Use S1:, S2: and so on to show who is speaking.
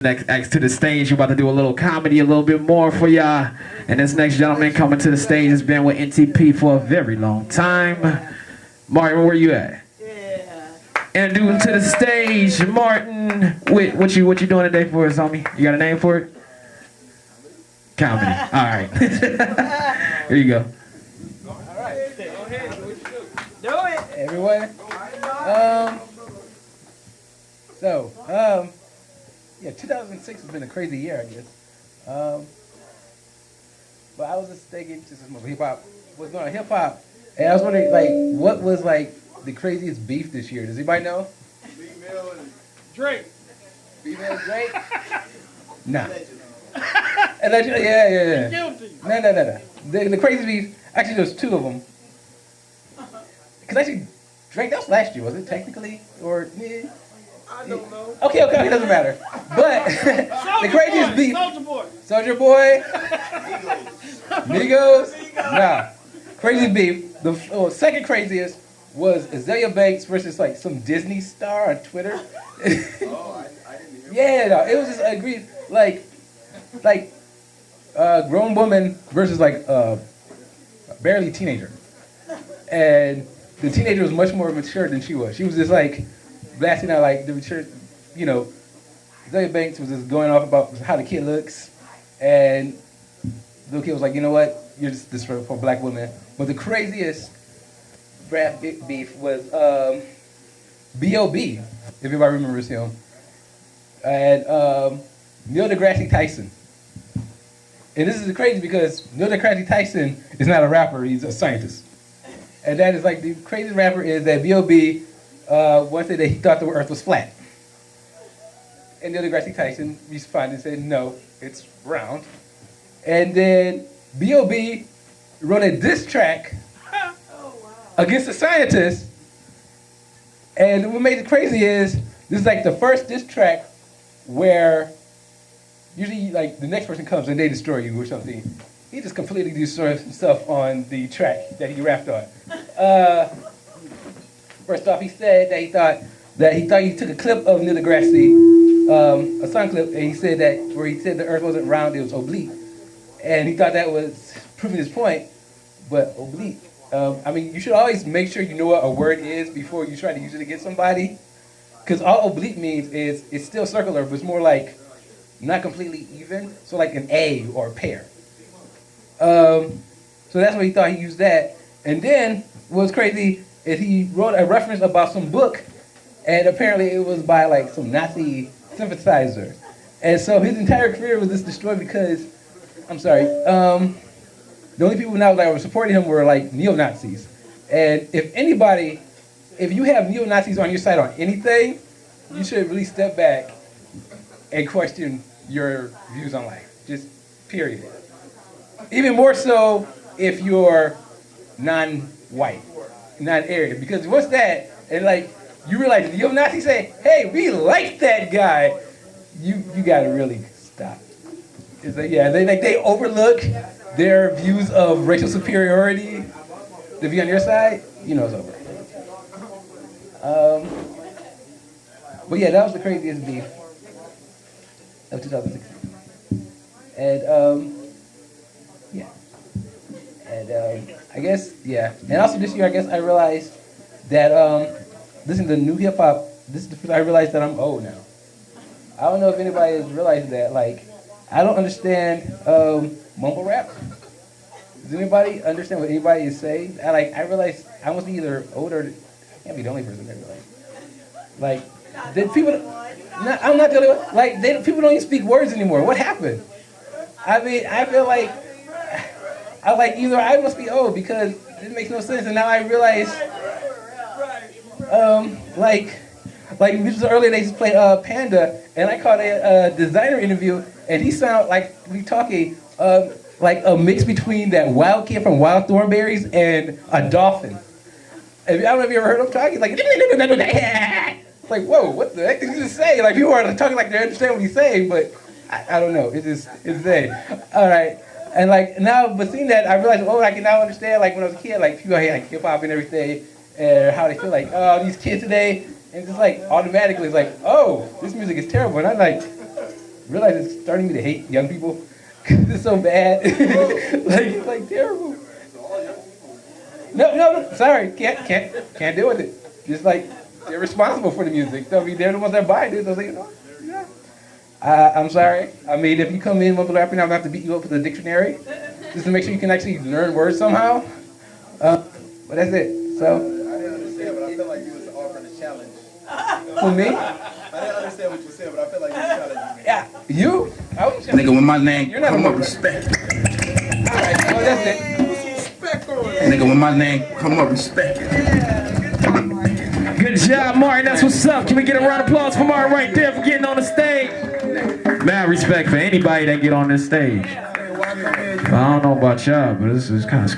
S1: Next acts to the stage. We're about to do a little comedy, a little bit more for y'all. And this next gentleman coming to the stage has been with NTP for a very long time. Martin, where you at?
S2: Yeah.
S1: And due to the stage, Martin. Wait, what you doing today for us, homie? You got a name for it? Comedy. All right. Here you go.
S2: All right. Go ahead. Do it.
S3: Everyone. Yeah, 2006 has been a crazy year, I guess. But I was just thinking, just some hip hop. What's going on hip hop? And I was wondering, like, what was like the craziest beef this year? Does anybody know?
S2: Female and Drake.
S3: Female Drake? Nah. Allegedly, yeah.
S2: Guilty.
S3: No. The craziest beef. Actually, there's two of them. Because actually, Drake, that was last year, was it technically, or? Yeah.
S2: I don't know.
S3: Okay, it doesn't matter. But the craziest beef. Soldier Boy. Migos. Nah. Crazy beef. The second craziest was Azalea Banks versus like some Disney star on Twitter.
S2: I didn't hear.
S3: Yeah, no, it was just agreed like grown woman versus like barely teenager. And the teenager was much more mature than she was. She was just like blasting out like the mature, Azalea Banks was just going off about how the kid looks, and the little kid was like, you know what, you're just disrespectful for black women. But the craziest rap beef was B.O.B., if anybody remembers him, and Neil deGrasse Tyson. And this is crazy because Neil deGrasse Tyson is not a rapper, he's a scientist. And that is like the craziest rapper is that B.O.B. Once said that he thought the earth was flat. And Neil deGrasse Tyson responded and said, no, it's round. And then B.O.B. wrote a diss track against the scientists. And what made it crazy is, this is like the first diss track where usually like the next person comes and they destroy you or something. He just completely destroys himself on the track that he rapped on. First off, he said that he thought he took a clip of Neil deGrasse, a song clip, and he said that where he said the earth wasn't round, it was oblique. And he thought that was proving his point, but oblique. You should always make sure you know what a word is before you try to use it against somebody. Because all oblique means is it's still circular, but it's more like not completely even. So like an A or a pear. So that's what he thought he used that. And then what's crazy is he wrote a reference about some book, and apparently it was by like some Nazi sympathizer. And so his entire career was just destroyed because, the only people now that were supporting him were like neo-Nazis. And if you have neo-Nazis on your side on anything, you should really step back and question your views on life. Just period. Even more so if you're non-white, non-Aryan. Because what's that? And like, you realize the neo-Nazis say, hey, we like that guy. You gotta really stop. It's like, yeah, they overlook their views of racial superiority to be on your side, it's over. But yeah, that was the craziest beef of 2016. And yeah. And I guess, yeah. And also this year, I guess I realized that listening to new hip hop, I realized that I'm old now. I don't know if anybody has realized that. Like, I don't understand mumble rap. Does anybody understand what anybody is saying? I realized I must be either older. I can't be the only person that realized. Like, I'm not the only one. Like, people don't even speak words anymore. What happened? I mean, I feel like either I must be old because it makes no sense, and now I realize, just earlier they just played Panda, and I caught a designer interview, and he sounded like we talking like a mix between that wild kid from Wild Thornberries and a dolphin. I don't know if you ever heard him talking like whoa, what the heck did you just say? Like people are talking like they understand what he's saying, but I don't know. It's there. All right. And like now, but seeing that, I realized, I can now understand. Like when I was a kid, like people had like hip hop and everything, and how they feel like, these kids today, and just like automatically, it's like, oh, this music is terrible. And I'm like, realize it's starting me to hate young people. It's so bad. like terrible. No, sorry, can't deal with it. Just like they're responsible for the music. So I mean, they're the ones that buy it. So I was like, yeah. I'm sorry. I mean, if you come in with a rapper, I'm gonna have to beat you up with a dictionary, just to make sure you can actually learn words somehow. But that's it. So.
S4: I didn't understand, but I felt like you was offering a challenge.
S3: For me?
S4: I didn't understand what you said, but I felt like you was challenging me.
S3: Yeah. You?
S5: Nigga, when my name
S3: You're not
S5: come
S3: a
S5: up,
S3: rapper.
S5: respect.
S3: Alright, well that's it.
S5: Nigga, when my name come up, respect.
S1: Good job, Martin. That's what's up. Can we get a round of applause for Martin right there for getting on the stage? Mad respect for anybody that get on this stage. I don't know about y'all, but this is kind of